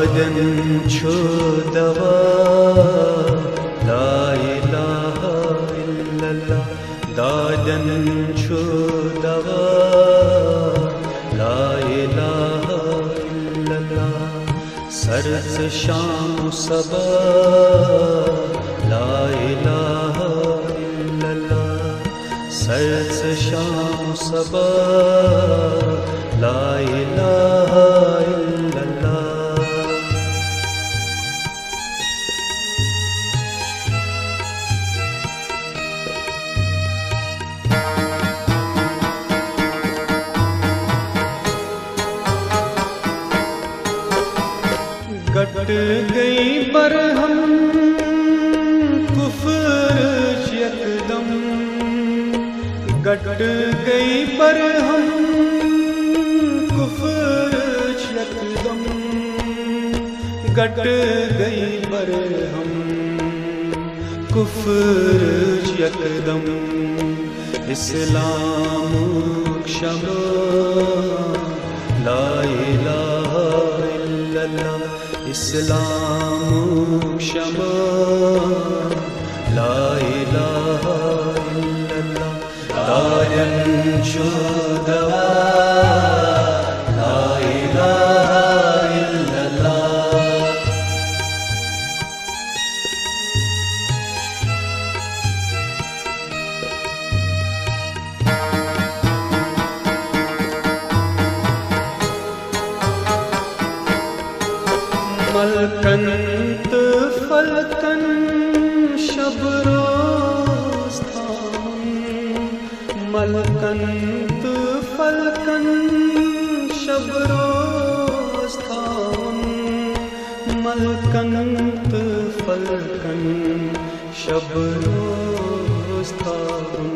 دادن چھو دوا لا الہ الا اللہ دادن چھو دوا لا الہ الا اللہ سرز شام صبا لا الہ الا اللہ سرز شام صبا لا الہ الا اللہ گٹ گئی برہم کفر یکدم گٹ گئی برہم کفر یکدم گٹ گئی برہم کفر یکدم اسلام شمع لا الہ الا اللہ اسلام شمع لا الہ الا اللہ دارن چھو دوا لا الہ الا اللہ ملکنت فلکن شب روز تھام ملکنت فلکن شب روز تھام ملکنت فلکن شب روز تھام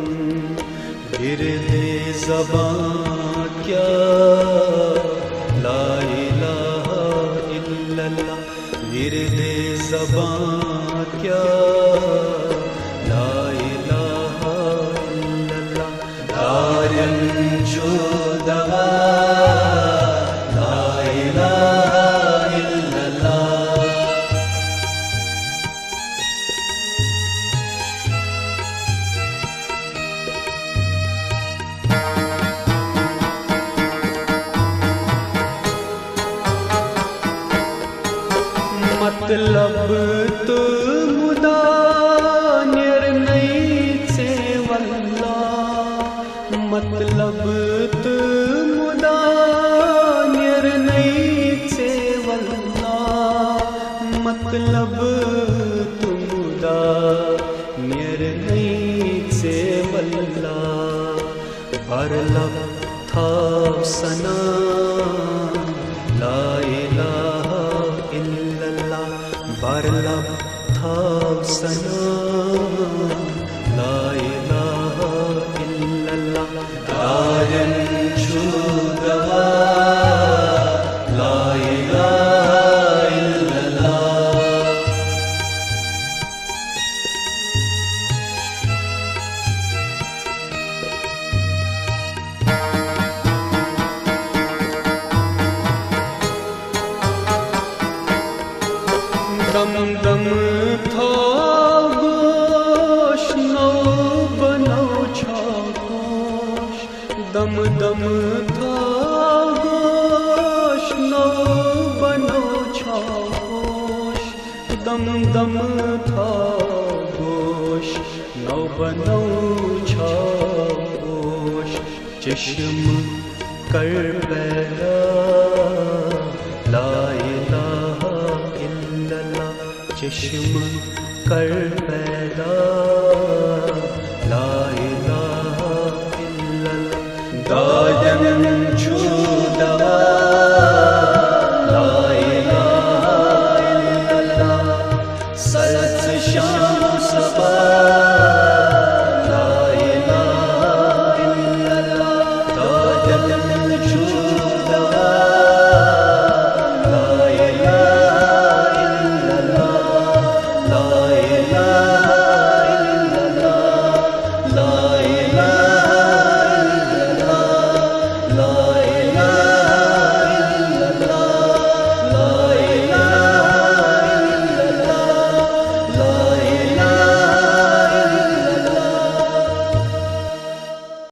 گرد زباں کیا لا الہ الا اللہ گرد زباں کیا لا الہ الا اللہ دارن چھو دوا لا الہ الا اللہ مطلب تو مدانر نہیں سے واللہ مطلب تو مدانر نہیں سے واللہ مطلب تو مدانر نہیں سے واللہ بھر لب تھا سنا لا الہ الا اللہ بر لب تھا سنا لا الہ الا اللہ دارن چھو دوا لا الہ الا اللہ دم دم تھا گوش نو بنو چھا گوش دم دم تھا گوش نو بنو چھا گوش دم دم تھا گوش نو بنو چھا گوش چشم کر پیدا لا الہ چشم کر پیدا